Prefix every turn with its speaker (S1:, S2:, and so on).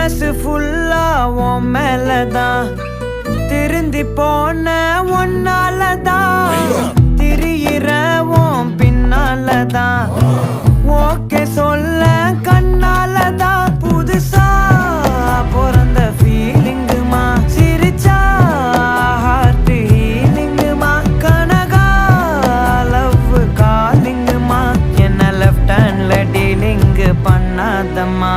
S1: மனசு ஃபுல்லா உன் மேலதான் திருந்தி போன ஒன்னாலதான் திரியிற உன் பின்னாலதான் ஓகே சொல்ல கண்ணாலதான் புதுசா பிறந்த ஃபீலிங்குமா சிரிச்சா ஹார்ட் ஹீலிங்குமா கனகா லவ் காலிங்குமா என்ன லெஃப்ட் ஹேண்ட்ல டீலிங் பண்ணாதம்மா